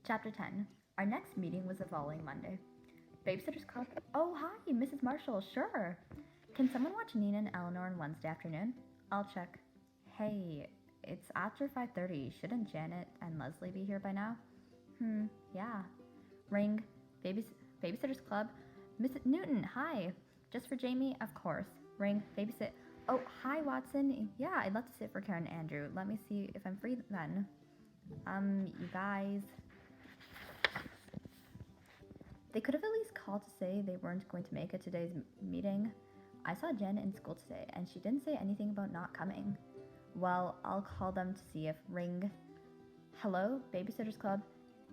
Chapter 10. Our next meeting was the following Monday. Babysitter's Club. Oh, hi, Mrs. Marshall. Sure. Can someone watch Nina and Eleanor on Wednesday afternoon? I'll check. Hey, it's after 5:30. Shouldn't Janet and Leslie be here by now? Yeah. Ring. Babysitter's Club. Mrs. Newton, hi. Just for Jamie? Of course. Ring. Babysit. Oh, hi, Watson. Yeah, I'd love to sit for Karen and Andrew. Let me see if I'm free then. You guys. They could have at least called to say they weren't going to make it today's meeting. I saw Janet in school today, and she didn't say anything about not coming. Well, I'll call them to see if Ring. Hello, Babysitter's Club.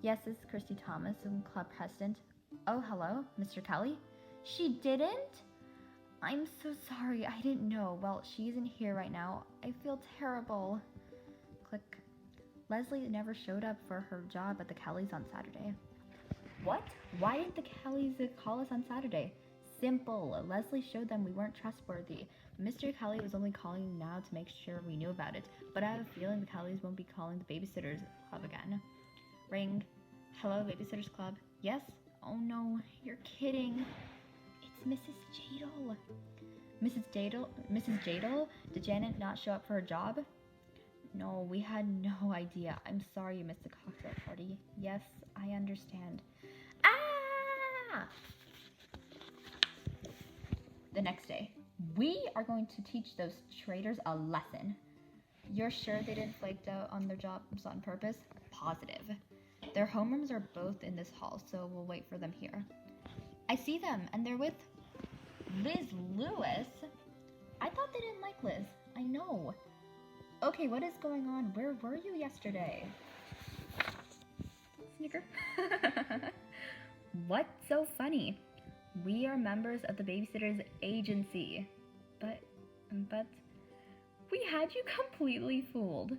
Yes, this is Christy Thomas, club president. Oh, hello, Mr. Kelly. She didn't? I'm so sorry, I didn't know. Well, she isn't here right now. I feel terrible. Click. Leslie never showed up for her job at the Kellys on Saturday. What? Why didn't the Kellys call us on Saturday? Simple. Leslie showed them we weren't trustworthy. Mr. Kelly was only calling now to make sure we knew about it, but I have a feeling the Kellys won't be calling the Babysitters Club again. Ring. Hello, Babysitters Club. Yes? Oh no, you're kidding. It's Mrs. Jadel. Mrs. Jadel? Did Janet not show up for her job? No, we had no idea. I'm sorry you missed the cocktail party. Yes, I understand. Ah! The next day, we are going to teach those traitors a lesson. You're sure they didn't flake out on their jobs on purpose? Positive. Their homerooms are both in this hall, so we'll wait for them here. I see them, and they're with Liz Lewis. I thought they didn't like Liz. I know. Okay, what is going on? Where were you yesterday? Snicker. What's so funny? We are members of the Babysitters Agency. But we had you completely fooled.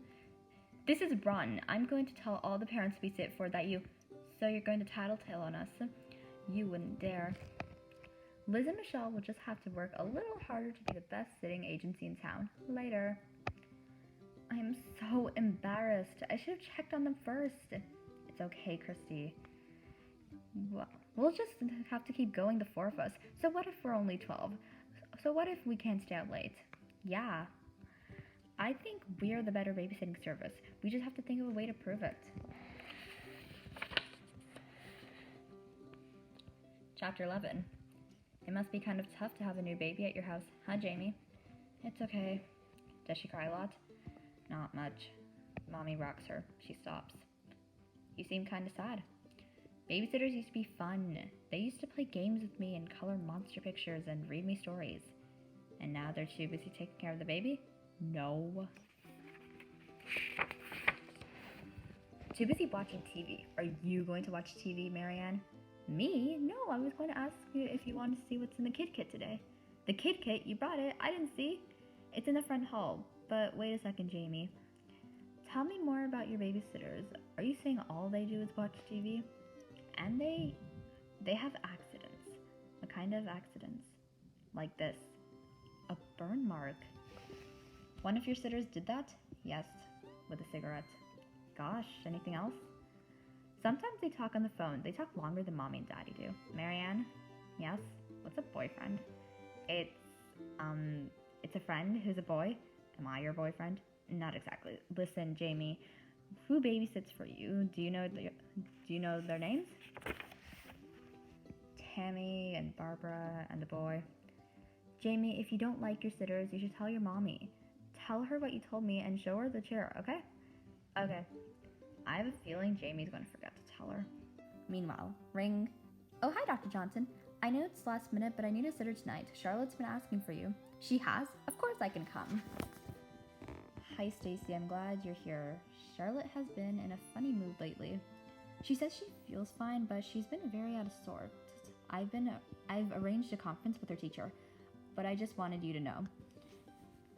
This is Ron. I'm going to tell all the parents we sit for that you... So you're going to tattletale on us? You wouldn't dare. Liz and Michelle will just have to work a little harder to be the best sitting agency in town. Later. I'm so embarrassed. I should have checked on them first. It's okay, Christy. Well, we'll just have to keep going, the four of us. So what if we're only 12? So what if we can't stay out late? Yeah. I think we're the better babysitting service. We just have to think of a way to prove it. Chapter 11. It must be kind of tough to have a new baby at your house, huh, Jamie? It's okay. Does she cry a lot? Not much. Mommy rocks her. She stops. You seem kind of sad. Babysitters used to be fun. They used to play games with me and color monster pictures and read me stories. And now they're too busy taking care of the baby? No. Too busy watching TV. Are you going to watch TV, Marianne? Me? No, I was going to ask you if you wanted to see what's in the kid kit today. The kid kit? You brought it. I didn't see. It's in the front hall. But wait a second, Jamie. Tell me more about your babysitters. Are you saying all they do is watch TV? And they have accidents. A kind of accidents. Like this. A burn mark. One of your sitters did that? Yes, with a cigarette. Gosh, anything else? Sometimes they talk on the phone. They talk longer than Mommy and Daddy do. Marianne? Yes? What's a boyfriend? It's a friend who's a boy. Am I your boyfriend? Not exactly. Listen, Jamie, who babysits for you? Do you know their names? Tammy and Barbara and the boy. Jamie, if you don't like your sitters, you should tell your mommy. Tell her what you told me and show her the chair, okay? Okay. I have a feeling Jamie's going to forget to tell her. Meanwhile, ring. Oh, hi, Dr. Johnson. I know it's last minute, but I need a sitter tonight. Charlotte's been asking for you. She has? Of course I can come. Hi, Stacey. I'm glad you're here. Charlotte has been in a funny mood lately. She says she feels fine, but she's been very out of sorts. I've arranged a conference with her teacher, but I just wanted you to know.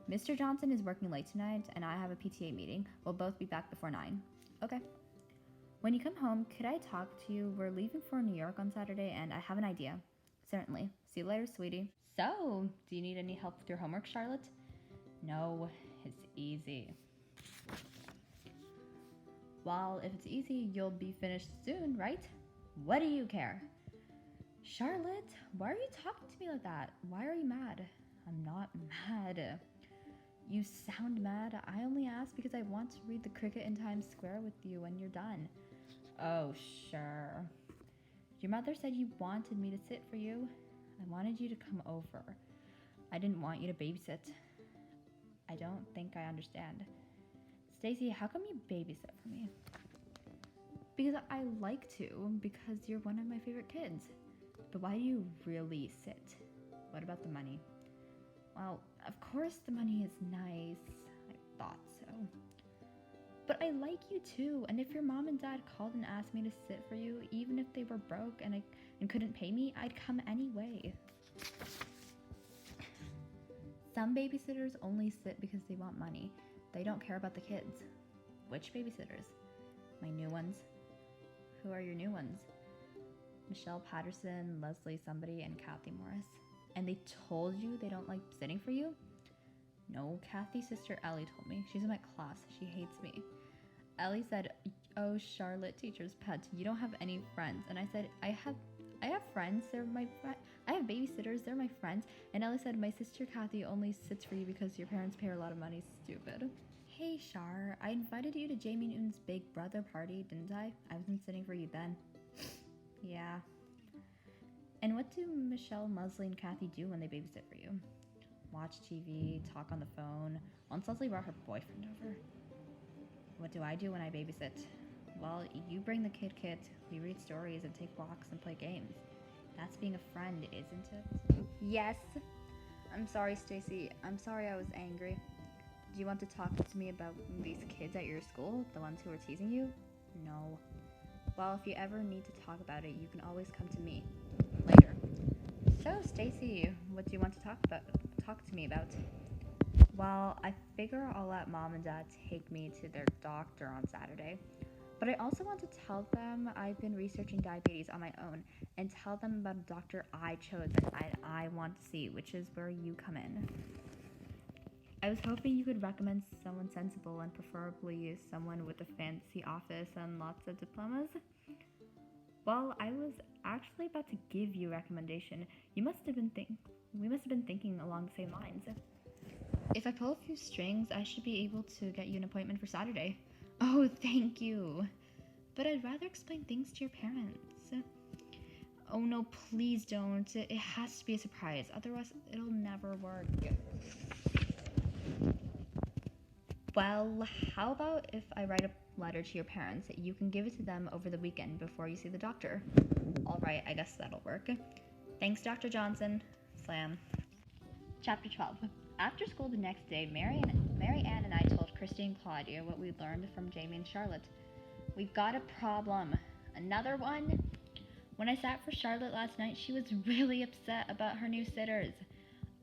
Mr. Johnson is working late tonight, and I have a PTA meeting. We'll both be back before 9. Okay. When you come home, could I talk to you? We're leaving for New York on Saturday, and I have an idea. Certainly. See you later, sweetie. So, do you need any help with your homework, Charlotte? No, it's easy. Well, if it's easy, you'll be finished soon, right? What do you care? Charlotte, why are you talking to me like that? Why are you mad? I'm not mad. You sound mad. I only asked because I want to read the cricket in Times Square with you when you're done. Oh, sure. Your mother said you wanted me to sit for you. I wanted you to come over. I didn't want you to babysit. I don't think I understand. Stacey, how come you babysit for me? Because I like to, because you're one of my favorite kids. But why do you really sit? What about the money? Well, of course the money is nice. I thought so. But I like you too, and if your mom and dad called and asked me to sit for you, even if they were broke and couldn't pay me, I'd come anyway. Some babysitters only sit because they want money. They don't care about the kids. Which babysitters? My new ones. Who are your new ones? Michelle Patterson, Leslie somebody, and Kathy Morris. And they told you they don't like sitting for you? No, Kathy's sister Ellie told me. She's in my class. She hates me. Ellie said, "Oh, Charlotte, teacher's pet. You don't have any friends." And I said, I have friends. They're my I have babysitters. They're my friends. And Ellie said, "My sister Kathy only sits for you because your parents pay her a lot of money." Stupid. Hey, Char. I invited you to Jamie Newton's Big Brother party, didn't I? I wasn't sitting for you then. Yeah. And what do Michelle, Leslie, and Kathy do when they babysit for you? Watch TV, talk on the phone. Once Leslie brought her boyfriend over. What do I do when I babysit? Well, you bring the kit, we read stories and take walks and play games. That's being a friend, isn't it? Yes. I'm sorry, Stacey. I'm sorry I was angry. Do you want to talk to me about these kids at your school? The ones who were teasing you? No. Well, if you ever need to talk about it, you can always come to me. Later. So, Stacey, what do you want to talk to me about? Well, I figure I'll let Mom and Dad take me to their doctor on Saturday. But I also want to tell them I've been researching diabetes on my own and tell them about a doctor I chose and I want to see, which is where you come in. I was hoping you could recommend someone sensible and preferably someone with a fancy office and lots of diplomas. Well, I was actually about to give you a recommendation. We must have been thinking along the same lines. If I pull a few strings, I should be able to get you an appointment for Saturday. Oh, thank you. But I'd rather explain things to your parents. Oh no, please don't. It has to be a surprise. Otherwise, it'll never work. Well, how about if I write a letter to your parents? You can give it to them over the weekend before you see the doctor. All right, I guess that'll work. Thanks, Dr. Johnson. Slam. Chapter 12. After school the next day, Mary Ann and I told Christy and Claudia what we learned from Jamie and Charlotte. We've got a problem. Another one? When I sat for Charlotte last night, she was really upset about her new sitters.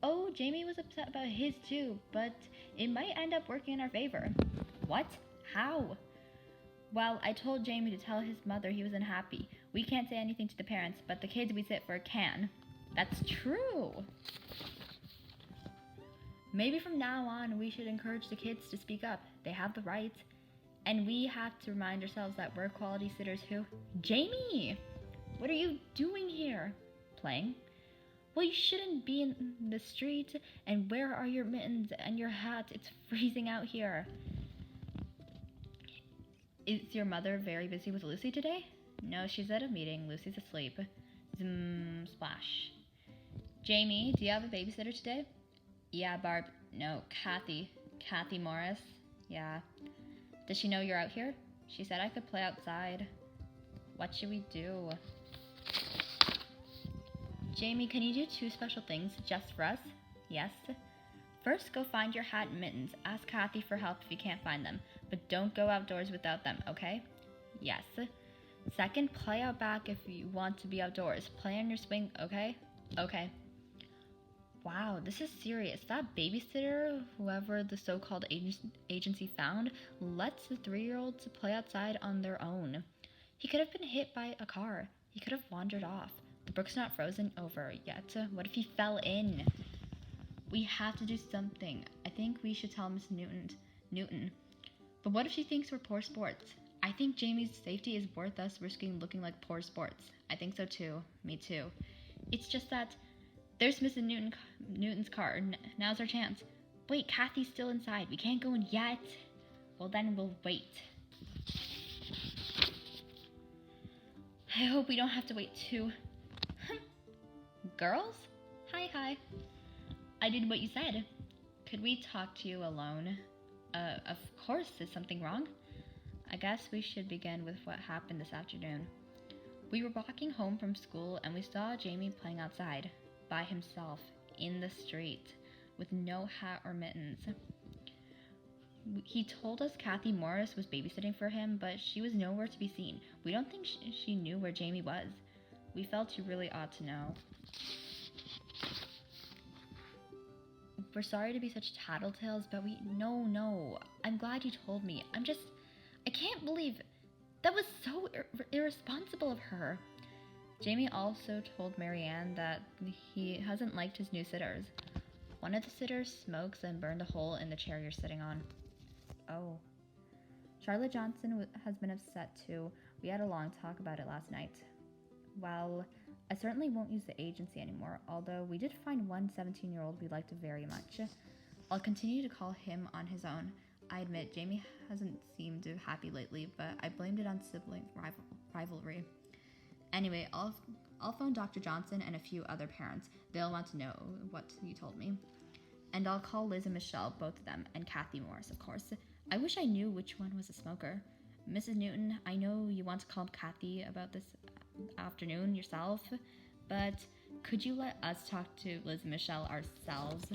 Oh, Jamie was upset about his too, but it might end up working in our favor. What? How? Well, I told Jamie to tell his mother he was unhappy. We can't say anything to the parents, but the kids we sit for can. That's true. Maybe from now on, we should encourage the kids to speak up. They have the right. And we have to remind ourselves that we're quality sitters who... Jamie! What are you doing here? Playing? Well, you shouldn't be in the street. And where are your mittens and your hat? It's freezing out here. Is your mother very busy with Lucy today? No, she's at a meeting. Lucy's asleep. Zoom, splash. Jamie, do you have a babysitter today? Yeah, Barb. No, Kathy. Kathy Morris. Yeah. Does she know you're out here? She said I could play outside. What should we do? Jamie, can you do 2 special things just for us? Yes. First, go find your hat and mittens. Ask Kathy for help if you can't find them. But don't go outdoors without them, okay? Yes. Second, play out back if you want to be outdoors. Play on your swing, okay? Okay. Wow, this is serious. That babysitter, whoever the so-called agency found, lets the 3-year-olds play outside on their own. He could have been hit by a car. He could have wandered off. The brook's not frozen over yet. What if he fell in? We have to do something. I think we should tell Miss Newton. But what if she thinks we're poor sports? I think Jamie's safety is worth us risking looking like poor sports. I think so too. Me too. It's just that there's Mrs. Newton's car. Now's our chance. Wait, Kathy's still inside. We can't go in yet. Well, then we'll wait. I hope we don't have to wait too. Girls? Hi. I did what you said. Could we talk to you alone? Of course. Is something wrong? I guess we should begin with what happened this afternoon. We were walking home from school and we saw Jamie playing outside, by himself, in the street, with no hat or mittens. He told us Kathy Morris was babysitting for him, but she was nowhere to be seen. We don't think she knew where Jamie was. We felt you really ought to know. We're sorry to be such tattletales, but No. I'm glad you told me. I can't believe that was so irresponsible of her. Jamie also told Marianne that he hasn't liked his new sitters. One of the sitters smokes and burned a hole in the chair you're sitting on. Oh. Charlotte Johnson has been upset too. We had a long talk about it last night. Well, I certainly won't use the agency anymore, although we did find one 17-year-old we liked very much. I'll continue to call him on his own. I admit, Jamie hasn't seemed happy lately, but I blamed it on sibling rivalry. Anyway, I'll phone Dr. Johnson and a few other parents. They'll want to know what you told me. And I'll call Liz and Michelle, both of them, and Kathy Morris, of course. I wish I knew which one was a smoker. Mrs. Newton, I know you want to call Kathy about this afternoon yourself, but could you let us talk to Liz and Michelle ourselves?